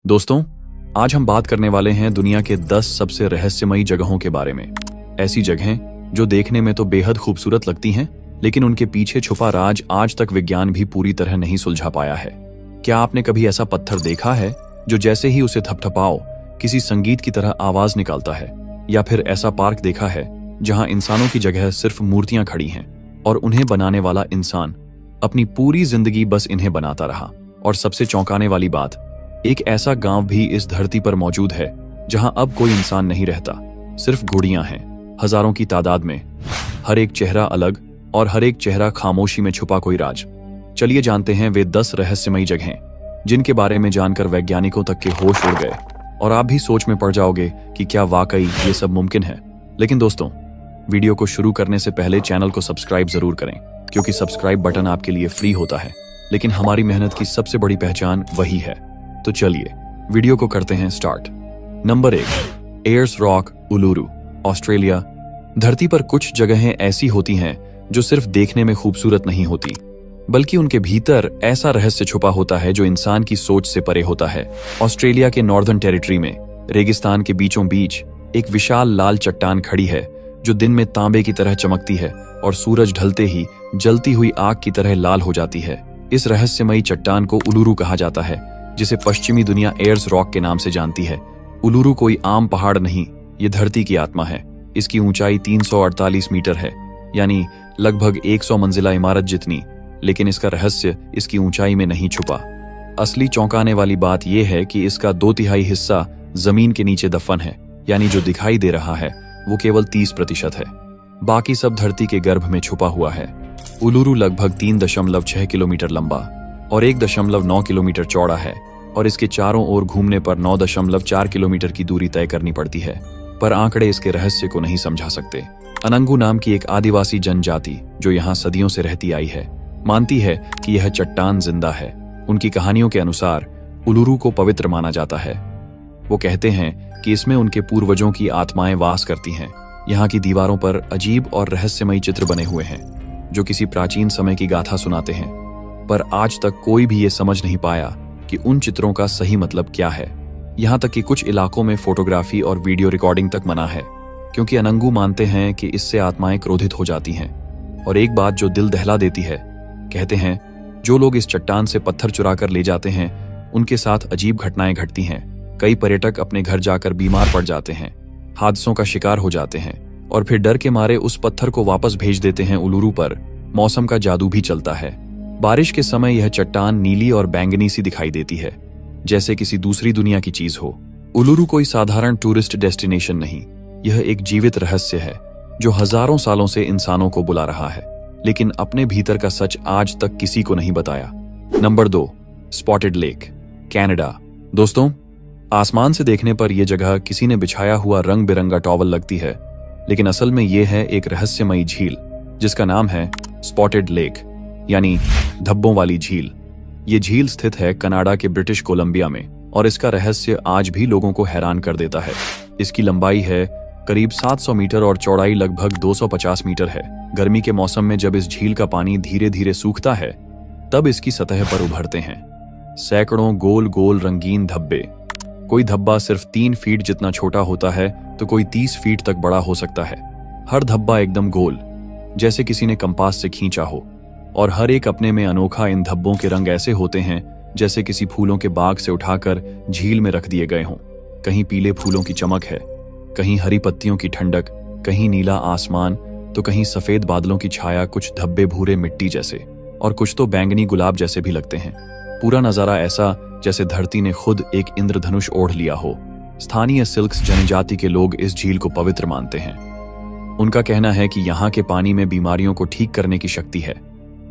दोस्तों, आज हम बात करने वाले हैं दुनिया के 10 सबसे रहस्यमयी जगहों के बारे में। ऐसी जगहें जो देखने में तो बेहद खूबसूरत लगती हैं, लेकिन उनके पीछे छुपा राज आज तक विज्ञान भी पूरी तरह नहीं सुलझा पाया है। क्या आपने कभी ऐसा पत्थर देखा है जो जैसे ही उसे थपथपाओ किसी संगीत की तरह आवाज निकालता है? या फिर ऐसा पार्क देखा है जहां इंसानों की जगह सिर्फ मूर्तियां खड़ी हैं और उन्हें बनाने वाला इंसान अपनी पूरी जिंदगी बस इन्हें बनाता रहा? और सबसे चौंकाने वाली बात, एक ऐसा गांव भी इस धरती पर मौजूद है जहां अब कोई इंसान नहीं रहता, सिर्फ घोड़ियां हैं, हजारों की तादाद में। हर एक चेहरा अलग और हर एक चेहरा खामोशी में छुपा कोई राज। चलिए जानते हैं वे 10 रहस्यमयी जगहें जिनके बारे में जानकर वैज्ञानिकों तक के होश उड़ गए और आप भी सोच में पड़ जाओगे कि क्या वाकई ये सब मुमकिन है। लेकिन दोस्तों, वीडियो को शुरू करने से पहले चैनल को सब्सक्राइब जरूर करें, क्योंकि सब्सक्राइब बटन आपके लिए फ्री होता है, लेकिन हमारी मेहनत की सबसे बड़ी पहचान वही है। तो चलिए वीडियो को करते हैं start. Number 1, Ayers Rock, Uluru, Australia. धरती पर कुछ जगहें ऐसी होती हैं जो सिर्फ देखने में खूबसूरत नहीं होती, बल्कि उनके भीतर ऐसा रहस्य छुपा होता है जो इंसान की सोच से परे होता है। ऑस्ट्रेलिया के नॉर्दर्न टेरिटरी में रेगिस्तान के बीचों बीच एक विशाल लाल चट्टान खड़ी है जो दिन में तांबे की तरह चमकती है और सूरज ढलते ही जलती हुई आग की तरह लाल हो जाती है। इस रहस्यमयी चट्टान को उलुरु कहा जाता है, जिसे पश्चिमी दुनिया एयर्स रॉक के नाम से जानती है। उलुरु कोई आम पहाड़ नहीं, ये धरती की आत्मा है। इसकी ऊंचाई 348 मीटर है, यानी लगभग 100 मंजिला इमारत जितनी। लेकिन इसका रहस्य इसकी ऊंचाई में नहीं छुपा। असली चौंकाने वाली बात यह है कि इसका 2/3 हिस्सा जमीन के नीचे दफन है, यानी जो दिखाई दे रहा है वो केवल 30% है। बाकी सब धरती के गर्भ में छुपा हुआ है। उलुरु लगभग 3.6 किलोमीटर लंबा और 1.9 किलोमीटर चौड़ा है, और इसके चारों ओर घूमने पर 9.4 किलोमीटर की दूरी तय करनी पड़ती है। पर आंकड़े इसके रहस्य को नहीं समझा सकते। अनंगू नाम की एक आदिवासी जनजाति जो यहाँ सदियों से रहती आई है, मानती है कि यह चट्टान जिंदा है। उनकी कहानियों के अनुसार उलुरु को पवित्र माना जाता है। वो कहते हैं कि इसमें उनके पूर्वजों की आत्माएं वास करती हैं। यहाँ की दीवारों पर अजीब और रहस्यमयी चित्र बने हुए हैं जो किसी प्राचीन समय की गाथा सुनाते हैं, पर आज तक कोई भी ये समझ नहीं पाया कि उन चित्रों का सही मतलब क्या है। यहाँ तक कि कुछ इलाकों में फोटोग्राफी और वीडियो रिकॉर्डिंग तक मना है, क्योंकि अनंगू मानते हैं कि इससे आत्माएं क्रोधित हो जाती हैं। और एक बात जो दिल दहला देती है, कहते हैं जो लोग इस चट्टान से पत्थर चुरा कर ले जाते हैं उनके साथ अजीब घटनाएं घटती हैं। कई पर्यटक अपने घर जाकर बीमार पड़ जाते हैं, हादसों का शिकार हो जाते हैं और फिर डर के मारे उस पत्थर को वापस भेज देते हैं उलुरु पर। मौसम का जादू भी चलता है। बारिश के समय यह चट्टान नीली और बैंगनी सी दिखाई देती है, जैसे किसी दूसरी दुनिया की चीज हो। उलुरु कोई साधारण टूरिस्ट डेस्टिनेशन नहीं, यह एक जीवित रहस्य है जो हजारों सालों से इंसानों को बुला रहा है, लेकिन अपने भीतर का सच आज तक किसी को नहीं बताया। Number 2, spotted lake, Canada. दोस्तों, आसमान से देखने पर यह जगह किसी ने बिछाया हुआ रंग बिरंगा टॉवल लगती है, लेकिन असल में यह है एक रहस्यमयी झील जिसका नाम है स्पॉटेड लेक, यानी धब्बों वाली झील। ये झील स्थित है कनाडा के ब्रिटिश कोलंबिया में, और इसका रहस्य आज भी लोगों को हैरान कर देता है। इसकी लंबाई है करीब 700 मीटर और चौड़ाई लगभग 250 मीटर है। गर्मी के मौसम में जब इस झील का पानी धीरे धीरे सूखता है, तब इसकी सतह पर उभरते हैं सैकड़ों गोल गोल रंगीन धब्बे। कोई धब्बा सिर्फ 3 फीट जितना छोटा होता है तो कोई 30 फीट तक बड़ा हो सकता है। हर धब्बा एकदम गोल, जैसे किसी ने कंपास से खींचा हो, और हर एक अपने में अनोखा। इन धब्बों के रंग ऐसे होते हैं जैसे किसी फूलों के बाग से उठाकर झील में रख दिए गए हों। कहीं पीले फूलों की चमक है, कहीं हरी पत्तियों की ठंडक, कहीं नीला आसमान, तो कहीं सफेद बादलों की छाया। कुछ धब्बे भूरे मिट्टी जैसे और कुछ तो बैंगनी गुलाब जैसे भी लगते हैं। पूरा नजारा ऐसा जैसे धरती ने खुद एक इंद्रधनुष ओढ़ लिया हो। स्थानीय सिल्क्स जनजाति के लोग इस झील को पवित्र मानते हैं। उनका कहना है कि यहाँ के पानी में बीमारियों को ठीक करने की शक्ति है।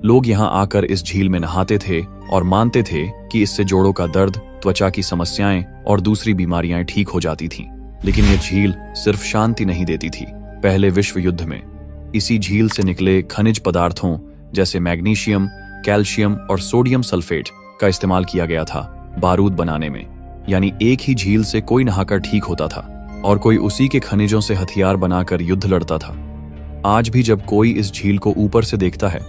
लोग यहाँ आकर इस झील में नहाते थे और मानते थे कि इससे जोड़ों का दर्द, त्वचा की समस्याएं और दूसरी बीमारियां ठीक हो जाती थीं। लेकिन यह झील सिर्फ शांति नहीं देती थी। पहले विश्व युद्ध में इसी झील से निकले खनिज पदार्थों जैसे मैग्नीशियम, कैल्शियम और सोडियम सल्फेट का इस्तेमाल किया गया था बारूद बनाने में। यानी एक ही झील से कोई नहाकर ठीक होता था और कोई उसी के खनिजों से हथियार बनाकर युद्ध लड़ता था। आज भी जब कोई इस झील को ऊपर से देखता है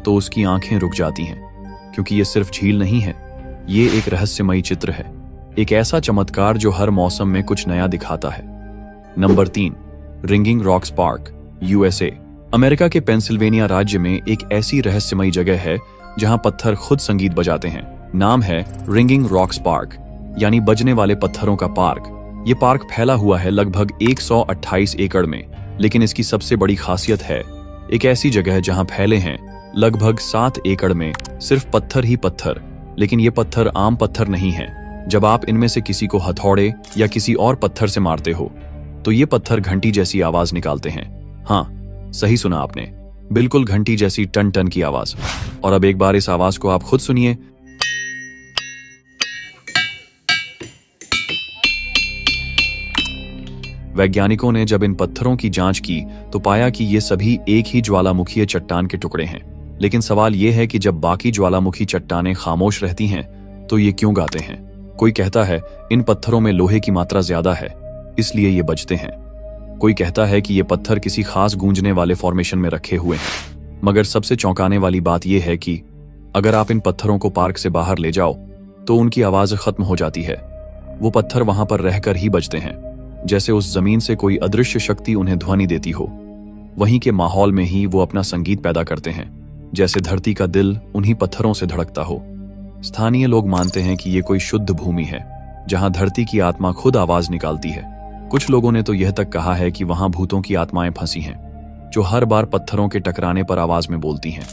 तो उसकी आंखें रुक जाती हैं, क्योंकि ये सिर्फ झील नहीं है, ये एक रहस्यमयी चित्र है। एक ऐसा चमत्कार जो हर मौसम में कुछ नया दिखाता है। Number 3, ringing rocks park, USA. America के पेंसिल्वेनिया राज्य में एक ऐसी रहस्यमयी जगह है जहां पत्थर खुद संगीत बजाते हैं। नाम है रिंगिंग रॉक्स पार्क, यानी बजने वाले पत्थरों का पार्क। ये पार्क फैला हुआ है लगभग 128 एकड़ में, लेकिन इसकी सबसे बड़ी खासियत है एक ऐसी जगह जहां फैले हैं लगभग 7 एकड़ में सिर्फ पत्थर ही पत्थर। लेकिन ये पत्थर आम पत्थर नहीं है। जब आप इनमें से किसी को हथौड़े या किसी और पत्थर से मारते हो तो ये पत्थर घंटी जैसी आवाज निकालते हैं। हाँ, सही सुना आपने, बिल्कुल घंटी जैसी टन टन की आवाज। और अब एक बार इस आवाज को आप खुद सुनिए। वैज्ञानिकों ने जब इन पत्थरों की जांच की तो पाया कि ये सभी एक ही ज्वालामुखीय चट्टान के टुकड़े हैं। लेकिन सवाल यह है कि जब बाकी ज्वालामुखी चट्टानें खामोश रहती हैं तो ये क्यों गाते हैं? कोई कहता है इन पत्थरों में लोहे की मात्रा ज्यादा है, इसलिए ये बजते हैं। कोई कहता है कि ये पत्थर किसी खास गूंजने वाले फॉर्मेशन में रखे हुए हैं। मगर सबसे चौंकाने वाली बात यह है कि अगर आप इन पत्थरों को पार्क से बाहर ले जाओ तो उनकी आवाज खत्म हो जाती है। वो पत्थर वहां पर रहकर ही बजते हैं, जैसे उस जमीन से कोई अदृश्य शक्ति उन्हें ध्वनि देती हो। वहीं के माहौल में ही वो अपना संगीत पैदा करते हैं, जैसे धरती का दिल उन्हीं पत्थरों से धड़कता हो। स्थानीय लोग मानते हैं कि ये कोई शुद्ध भूमि है जहां धरती की आत्मा खुद आवाज निकालती है। कुछ लोगों ने तो यह तक कहा है कि वहां भूतों की आत्माएं फंसी हैं जो हर बार पत्थरों के टकराने पर आवाज में बोलती हैं।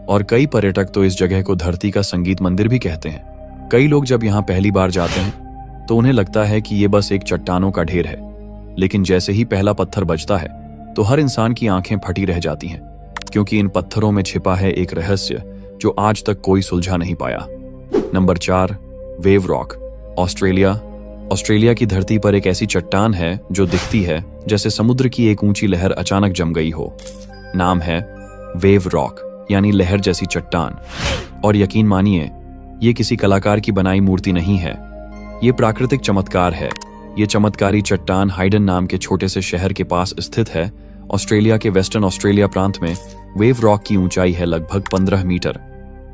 और कई पर्यटक तो इस जगह को धरती का संगीत मंदिर भी कहते हैं। कई लोग जब यहाँ पहली बार जाते हैं तो उन्हें लगता है कि ये बस एक चट्टानों का ढेर है, लेकिन जैसे ही पहला पत्थर बजता है तो हर इंसान की आंखें फटी रह जाती हैं, क्योंकि इन पत्थरों में छिपा है एक रहस्य जो आज तक कोई सुलझा नहीं पाया। Number 4, wave rock, Australia. Australia की धरती पर एक ऐसी चट्टान है जो दिखती है जैसे समुद्र की एक ऊंची लहर अचानक जम गई हो। नाम है वेव रॉक, यानी लहर जैसी चट्टान। और यकीन मानिए, ये किसी कलाकार की बनाई मूर्ति नहीं है, ये प्राकृतिक चमत्कार है। ये चमत्कारी चट्टान हाइडन नाम के छोटे से शहर के पास स्थित है। ऑस्ट्रेलिया के वेस्टर्न ऑस्ट्रेलिया प्रांत में वेव रॉक की ऊंचाई है लगभग 15 मीटर,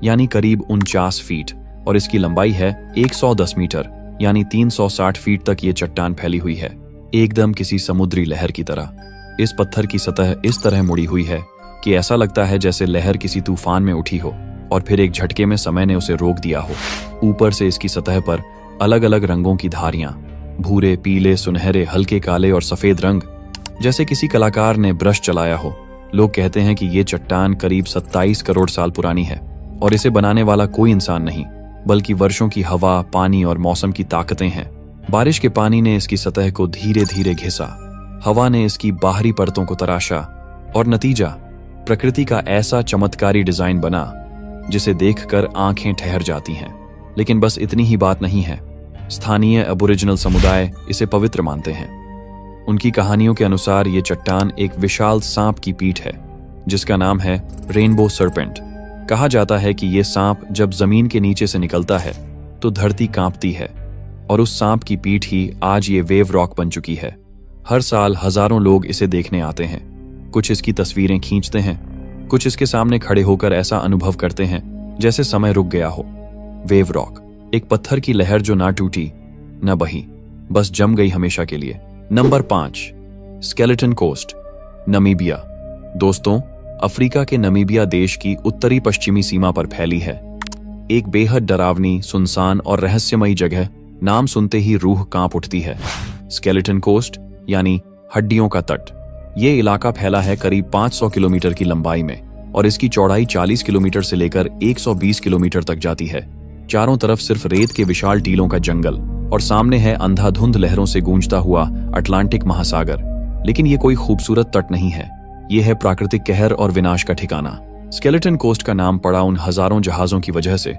यानी करीब 49 फीट, और इसकी लंबाई है 110 मीटर, यानी 360 फीट तक ये चट्टान फैली हुई है, एकदम किसी समुद्री लहर की तरह। इस पत्थर की सतह इस तरह मुड़ी हुई है कि ऐसा लगता है जैसे लहर किसी तूफान में उठी हो और फिर एक झटके में समय ने उसे रोक दिया हो। ऊपर से इसकी सतह पर अलग अलग रंगों की धारियां, भूरे, पीले, सुनहरे, हल्के काले और सफेद रंग, जैसे किसी कलाकार ने ब्रश चलाया हो। लोग कहते हैं कि ये चट्टान करीब 27 करोड़ साल पुरानी है और इसे बनाने वाला कोई इंसान नहीं, बल्कि वर्षों की हवा, पानी और मौसम की ताकतें हैं। बारिश के पानी ने इसकी सतह को धीरे धीरे घिसा, हवा ने इसकी बाहरी परतों को तराशा, और नतीजा प्रकृति का ऐसा चमत्कारी डिजाइन बना जिसे देखकर आंखें ठहर जाती हैं। लेकिन बस इतनी ही बात नहीं है। स्थानीय अबोरिजिनल समुदाय इसे पवित्र मानते हैं। उनकी कहानियों के अनुसार ये चट्टान एक विशाल सांप की पीठ है जिसका नाम है रेनबो सर्पेंट। कहा जाता है कि ये सांप जब जमीन के नीचे से निकलता है तो धरती कांपती है, और उस सांप की पीठ ही आज ये वेव रॉक बन चुकी है। हर साल हजारों लोग इसे देखने आते हैं। कुछ इसकी तस्वीरें खींचते हैं, कुछ इसके सामने खड़े होकर ऐसा अनुभव करते हैं जैसे समय रुक गया हो। वेव रॉक, एक पत्थर की लहर जो ना टूटी न बही, बस जम गई हमेशा के लिए। Number 5, skeleton coast, Namibia. दोस्तों, अफ्रीका के नमीबिया देश की उत्तरी पश्चिमी सीमा पर फैली है एक बेहद डरावनी, सुनसान और रहस्यमयी जगह। नाम सुनते ही रूह कांप उठती है। स्केलेटन कोस्ट यानी हड्डियों का तट। ये इलाका फैला है करीब 500 किलोमीटर की लंबाई में, और इसकी चौड़ाई 40 किलोमीटर से लेकर 120 किलोमीटर तक जाती है। चारों तरफ सिर्फ रेत के विशाल टीलों का जंगल, और सामने है अंधाधुंध लहरों से गूंजता हुआ अटलांटिक महासागर। लेकिन ये कोई खूबसूरत तट नहीं है, ये है प्राकृतिक कहर और विनाश का ठिकाना। स्केलेटन कोस्ट का नाम पड़ा उन हजारों जहाजों की वजह से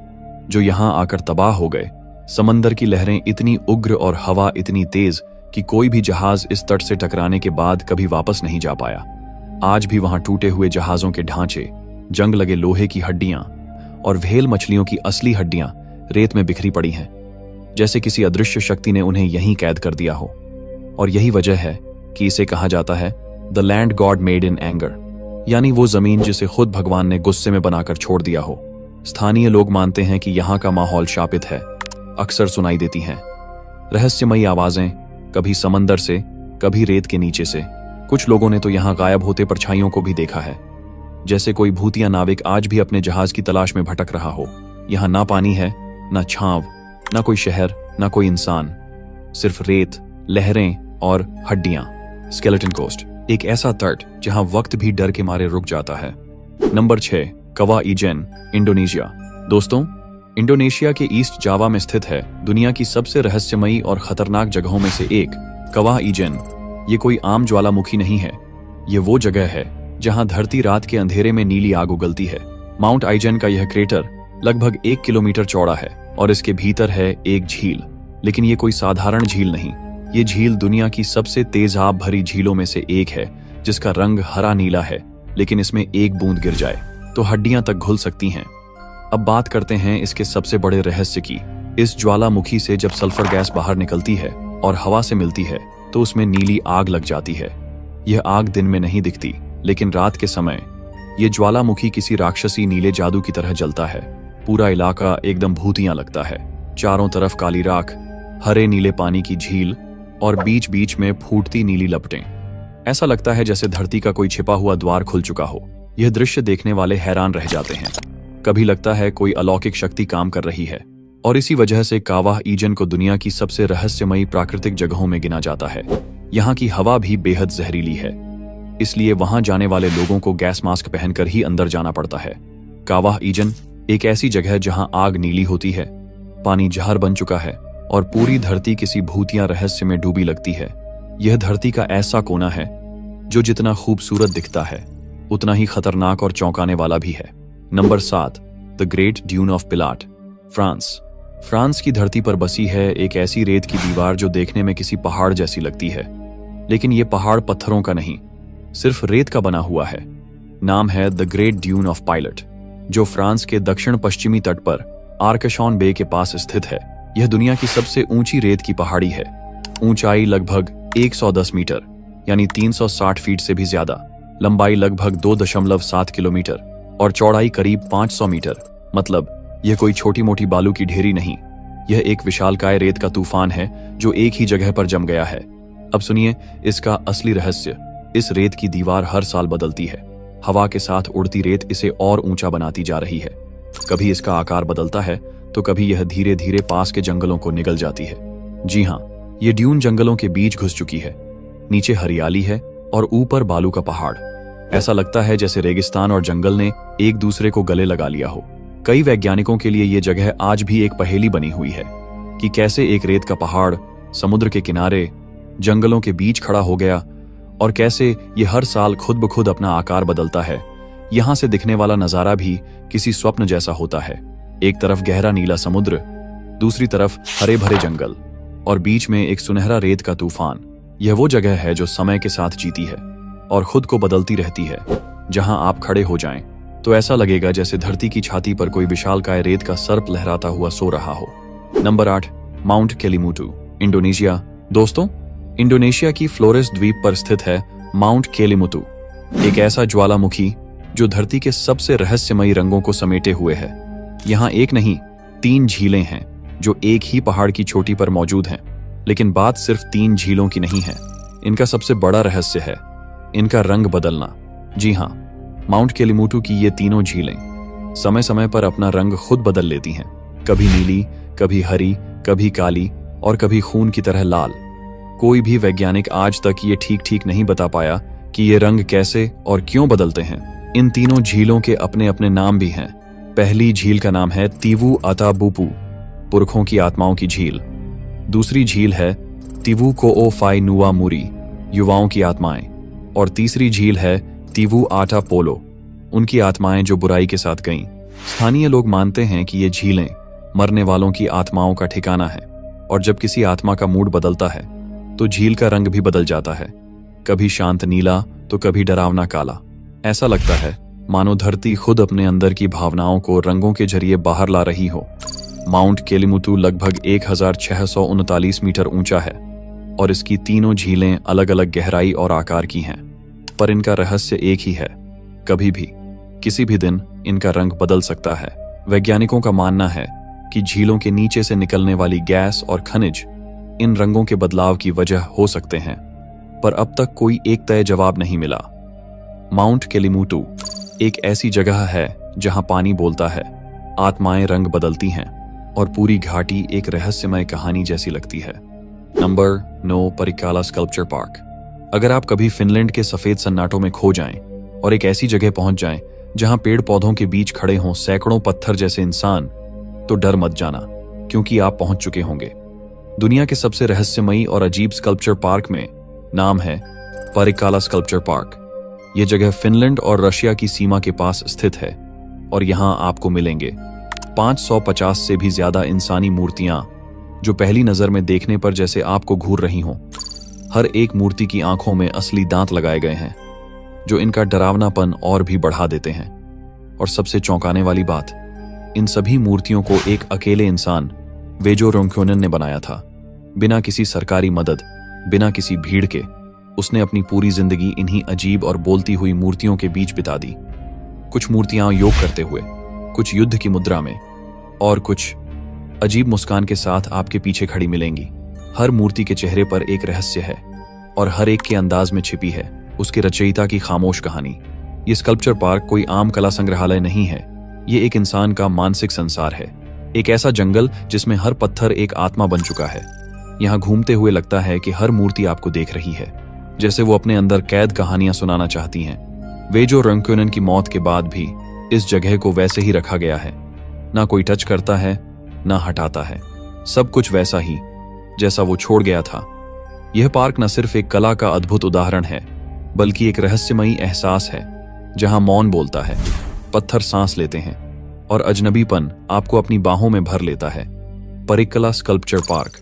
जो यहाँ आकर तबाह हो गए। समंदर की लहरें इतनी उग्र और हवा इतनी तेज कि कोई भी जहाज इस तट से टकराने के बाद कभी वापस नहीं जा पाया। आज भी वहां टूटे हुए जहाजों के ढांचे, जंग लगे लोहे की हड्डियां और व्हेल मछलियों की असली हड्डियां रेत में बिखरी पड़ी हैं, जैसे किसी अदृश्य शक्ति ने उन्हें यहीं कैद कर दिया हो। और यही वजह है कि इसे कहा जाता है the land God made in anger, यानी वो जमीन जिसे खुद भगवान ने गुस्से में बनाकर छोड़ दिया हो। स्थानीय लोग मानते हैं कि यहाँ का माहौल शापित है। अक्सर सुनाई देती हैं रहस्यमयी आवाजें, कभी समंदर से, कभी रेत के नीचे से। कुछ लोगों ने तो यहाँ गायब होते परछाइयों को भी देखा है, जैसे कोई भूतिया नाविक आज भी अपने जहाज की तलाश में भटक रहा हो। यहाँ ना पानी है, ना छांव, ना कोई शहर, ना कोई इंसान, सिर्फ रेत, लहरें और हड्डियां। स्केलेटन कोस्ट, एक ऐसा तट जहां वक्त भी डर के मारे रुक जाता है। नंबर 6, कवा इजेन, इंडोनेशिया। दोस्तों, इंडोनेशिया के ईस्ट जावा में स्थित है दुनिया की सबसे रहस्यमयी और खतरनाक जगहों में से एक, कवा इजेन। ये कोई आम ज्वालामुखी नहीं है, ये वो जगह है जहां धरती रात के अंधेरे में नीली आग उगलती है। माउंट आइजेन का यह क्रेटर लगभग 1 किलोमीटर चौड़ा है और इसके भीतर है एक झील। लेकिन ये कोई साधारण झील नहीं, ये झील दुनिया की सबसे तेजाब भरी झीलों में से एक है, जिसका रंग हरा नीला है, लेकिन इसमें एक बूंद गिर जाए तो हड्डियां तक घुल सकती हैं। अब बात करते हैं इसके सबसे बड़े रहस्य की। इस ज्वालामुखी से जब सल्फर गैस बाहर निकलती है और हवा से मिलती है तो उसमें नीली आग लग जाती है। यह आग दिन में नहीं दिखती, लेकिन रात के समय यह ज्वालामुखी किसी राक्षसी नीले जादू की तरह जलता है। पूरा इलाका एकदम भूतिया लगता है। चारों तरफ काली राख, हरे नीले पानी की झील और बीच बीच में फूटती नीली लपटें। ऐसा लगता है जैसे धरती का कोई छिपा हुआ द्वार खुल चुका हो। यह दृश्य देखने वाले हैरान रह जाते हैं। कभी लगता है कोई अलौकिक शक्ति काम कर रही है, और इसी वजह से कावा इजेन को दुनिया की सबसे रहस्यमयी प्राकृतिक जगहों में गिना जाता है। यहाँ की हवा भी बेहद जहरीली है, इसलिए वहां जाने वाले लोगों को गैस मास्क पहनकर ही अंदर जाना पड़ता है। कावा इजेन एक ऐसी जगह जहां आग नीली होती है, पानी जहर बन चुका है और पूरी धरती किसी भूतिया रहस्य में डूबी लगती है। यह धरती का ऐसा कोना है जो जितना खूबसूरत दिखता है उतना ही खतरनाक और चौंकाने वाला भी है। Number 7, the great dune of Pilat, France. France की धरती पर बसी है एक ऐसी रेत की दीवार जो देखने में किसी पहाड़ जैसी लगती है, लेकिन यह पहाड़ पत्थरों का नहीं, सिर्फ रेत का बना हुआ है। नाम है the great dune of pilot, जो फ्रांस के दक्षिण पश्चिमी तट पर आर्कशॉन बे के पास स्थित है। यह दुनिया की सबसे ऊंची रेत की पहाड़ी है। ऊंचाई लगभग 110 मीटर यानी 360 फीट से भी ज्यादा, लंबाई लगभग 2.7 किलोमीटर और चौड़ाई करीब 500 मीटर। मतलब यह कोई छोटी मोटी बालू की ढेरी नहीं, यह एक विशालकाय रेत का तूफान है जो एक ही जगह पर जम गया है। अब सुनिए इसका असली रहस्य। इस रेत की दीवार हर साल बदलती है। हवा के साथ उड़ती रेत इसे और ऊंचा बनाती जा रही है। कभी इसका आकार बदलता है तो कभी यह धीरे धीरे पास के जंगलों को निगल जाती है। जी हाँ, ये ड्यून जंगलों के बीच घुस चुकी है। नीचे हरियाली है और ऊपर बालू का पहाड़। ऐसा लगता है जैसे रेगिस्तान और जंगल ने एक दूसरे को गले लगा लिया हो। कई वैज्ञानिकों के लिए ये जगह आज भी एक पहेली बनी हुई है कि कैसे एक रेत का पहाड़ समुद्र के किनारे जंगलों के बीच खड़ा हो गया और कैसे ये हर साल खुद ब खुद अपना आकार बदलता है। यहाँ से दिखने वाला नजारा भी किसी स्वप्न जैसा होता है। एक तरफ गहरा नीला समुद्र, दूसरी तरफ हरे भरे जंगल और बीच में एक सुनहरा रेत का तूफान। यह वो जगह है जो समय के साथ जीती है और खुद को बदलती रहती है। जहां आप खड़े हो जाएं तो ऐसा लगेगा जैसे धरती की छाती पर कोई विशालकाय रेत का सर्प लहराता हुआ सो रहा हो। Number 8, mount Kelimutu, Indonesia. दोस्तों, इंडोनेशिया की फ्लोरेस द्वीप पर स्थित है माउंट केलिमुटू, एक ऐसा ज्वालामुखी जो धरती के सबसे रहस्यमयी रंगों को समेटे हुए है। यहाँ एक नहीं 3 झीलें हैं जो एक ही पहाड़ की चोटी पर मौजूद हैं। लेकिन बात सिर्फ 3 झीलों की नहीं है, इनका सबसे बड़ा रहस्य है इनका रंग बदलना। जी हाँ, माउंट केलिमुटू की ये तीनों झीलें समय समय पर अपना रंग खुद बदल लेती हैं। कभी नीली, कभी हरी, कभी काली और कभी खून की तरह लाल। कोई भी वैज्ञानिक आज तक ये ठीक नहीं बता पाया कि ये रंग कैसे और क्यों बदलते हैं। इन तीनों झीलों के अपने अपने नाम भी हैं। पहली झील का नाम है तिवु अताबुपु, पुरखों की आत्माओं की झील। दूसरी झील है तिवु कोओफाई नुआ मुरी, युवाओं की आत्माएं। और तीसरी झील है तिवु आटा पोलो, उनकी आत्माएं जो बुराई के साथ गईं। स्थानीय लोग मानते हैं कि ये झीलें मरने वालों की आत्माओं का ठिकाना है, और जब किसी आत्मा का मूड बदलता है तो झील का रंग भी बदल जाता है, कभी शांत नीला तो कभी डरावना काला। ऐसा लगता है मानो धरती खुद अपने अंदर की भावनाओं को रंगों के जरिए बाहर ला रही हो। माउंट केलिमुटू लगभग 1639 मीटर ऊंचा है और इसकी तीनों झीलें अलग अलग गहराई और आकार की हैं, पर इनका रहस्य एक ही है, कभी भी किसी भी दिन इनका रंग बदल सकता है। वैज्ञानिकों का मानना है कि झीलों के नीचे से निकलने वाली गैस और खनिज इन रंगों के बदलाव की वजह हो सकते हैं, पर अब तक कोई एक तय जवाब नहीं मिला। माउंट केलिमुटू एक ऐसी जगह है जहां पानी बोलता है, आत्माएं रंग बदलती हैं और पूरी घाटी एक रहस्यमय कहानी जैसी लगती है। Number 9, Parikkala sculpture park. अगर आप कभी फिनलैंड के सफेद सन्नाटों में खो जाएं और एक ऐसी जगह पहुंच जाएं जहां पेड़ पौधों के बीच खड़े हों सैकड़ों पत्थर जैसे इंसान, तो डर मत जाना, क्योंकि आप पहुंच चुके होंगे दुनिया के सबसे रहस्यमयी और अजीब स्कल्पचर पार्क में। नाम है परिक्काला स्कल्पचर पार्क। यह जगह फिनलैंड और रशिया की सीमा के पास स्थित है और यहां आपको मिलेंगे 550 से भी ज्यादा इंसानी मूर्तियां, जो पहली नजर में देखने पर जैसे आपको घूर रही हों। हर एक मूर्ति की आंखों में असली दांत लगाए गए हैं, जो इनका डरावनापन और भी बढ़ा देते हैं। और सबसे चौंकाने वाली बात, इन सभी मूर्तियों को एक अकेले इंसान, वेजो रोंक्योनन ने बनाया था। बिना किसी सरकारी मदद, बिना किसी भीड़ के उसने अपनी पूरी जिंदगी इन्हीं अजीब और बोलती हुई मूर्तियों के बीच बिता दी। कुछ मूर्तियां योग करते हुए, कुछ युद्ध की मुद्रा में, और कुछ अजीब मुस्कान के साथ आपके पीछे खड़ी मिलेंगी। हर मूर्ति के चेहरे पर एक रहस्य है और हर एक के अंदाज में छिपी है उसके रचयिता की खामोश कहानी। ये स्कल्पचर पार्क कोई आम कला संग्रहालय नहीं है, ये एक इंसान का मानसिक संसार है। एक ऐसा जंगल जिसमें हर पत्थर एक आत्मा बन चुका है। यहाँ घूमते हुए लगता है कि हर मूर्ति आपको देख रही है, जैसे वो अपने अंदर कैद कहानियां सुनाना चाहती हैं। वेजो रोंक्योनन की मौत के बाद भी इस जगह को वैसे ही रखा गया है। ना कोई टच करता है, ना हटाता है, सब कुछ वैसा ही जैसा वो छोड़ गया था। यह पार्क न सिर्फ एक कला का अद्भुत उदाहरण है, बल्कि एक रहस्यमयी एहसास है जहां मौन बोलता है, पत्थर सांस लेते हैं और अजनबीपन आपको अपनी बाहों में भर लेता है। परिक्काला स्कल्पचर पार्क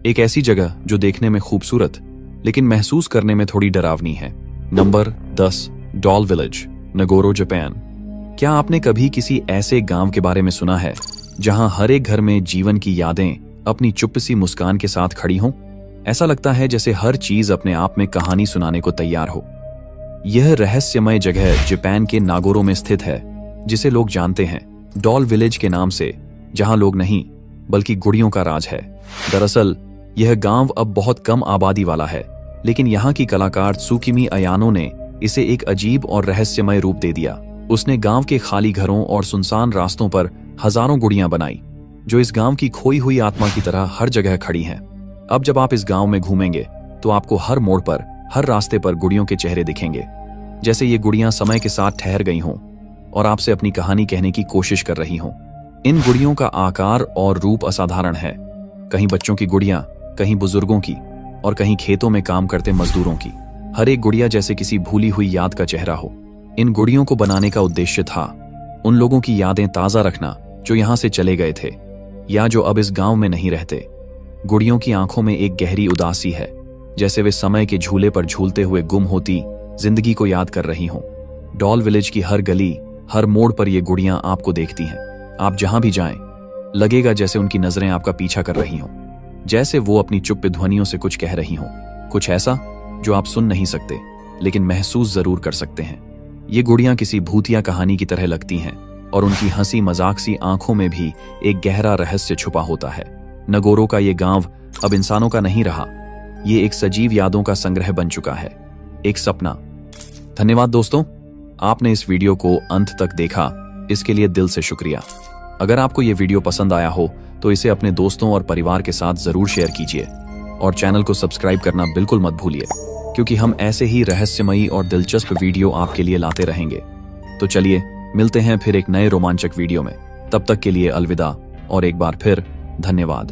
एक ऐसी जगह जो देखने में खूबसूरत लेकिन महसूस करने में थोड़ी डरावनी है। Number 10, doll village, Nagoro, Japan. क्या आपने कभी किसी ऐसे गांव के बारे में सुना है जहां हर एक घर में जीवन की यादें अपनी चुप सी मुस्कान के साथ खड़ी हों? ऐसा लगता है जैसे हर चीज अपने आप में कहानी सुनाने को तैयार हो। यह रहस्यमय जगह जापान के नागोरो में स्थित है, जिसे लोग जानते हैं डॉल विलेज के नाम से, जहां लोग नहीं बल्कि गुड़ियों का राज है। दरअसल यह गांव अब बहुत कम आबादी वाला है, लेकिन यहाँ की कलाकार त्सुकिमी अयानो ने इसे एक अजीब और रहस्यमय रूप दे दिया। उसने गांव के खाली घरों और सुनसान रास्तों पर हजारों गुड़ियां बनाई, जो इस गांव की खोई हुई आत्मा की तरह हर जगह खड़ी हैं। अब जब आप इस गांव में घूमेंगे तो आपको हर मोड़ पर, हर रास्ते पर गुड़ियों के चेहरे दिखेंगे, जैसे ये गुड़ियां समय के साथ ठहर गई हों और आपसे अपनी कहानी कहने की कोशिश कर रही हों। इन गुड़ियों का आकार और रूप असाधारण है, कहीं बच्चों की गुड़ियां, कहीं बुजुर्गों की, और कहीं खेतों में काम करते मजदूरों की। हर एक गुड़िया जैसे किसी भूली हुई याद का चेहरा हो। इन गुड़ियों को बनाने का उद्देश्य था उन लोगों की यादें ताजा रखना जो यहाँ से चले गए थे या जो अब इस गांव में नहीं रहते। गुड़ियों की आंखों में एक गहरी उदासी है, जैसे वे समय के झूले पर झूलते हुए गुम होती जिंदगी को याद कर रही हों। डॉल विलेज की हर गली, हर मोड़ पर ये गुड़ियां आपको देखती हैं। आप जहां भी जाएं, लगेगा जैसे उनकी नजरें आपका पीछा कर रही हों, जैसे वो अपनी चुप ध्वनियों से कुछ कह रही हों, कुछ ऐसा जो आप सुन नहीं सकते लेकिन महसूस जरूर कर सकते हैं। ये गुड़ियां किसी भूतिया कहानी की तरह लगती हैं और उनकी हंसी मजाक सी आंखों में भी एक गहरा रहस्य छुपा होता है। नगोरो का ये गांव अब इंसानों का नहीं रहा, ये एक सजीव यादों का संग्रह बन चुका है, एक सपना। धन्यवाद दोस्तों, आपने इस वीडियो को अंत तक देखा, इसके लिए दिल से शुक्रिया। अगर आपको ये वीडियो पसंद आया हो तो इसे अपने दोस्तों और परिवार के साथ जरूर शेयर कीजिए और चैनल को सब्सक्राइब करना बिल्कुल मत भूलिए, क्योंकि हम ऐसे ही रहस्यमयी और दिलचस्प वीडियो आपके लिए लाते रहेंगे। तो चलिए मिलते हैं फिर एक नए रोमांचक वीडियो में। तब तक के लिए अलविदा और एक बार फिर धन्यवाद।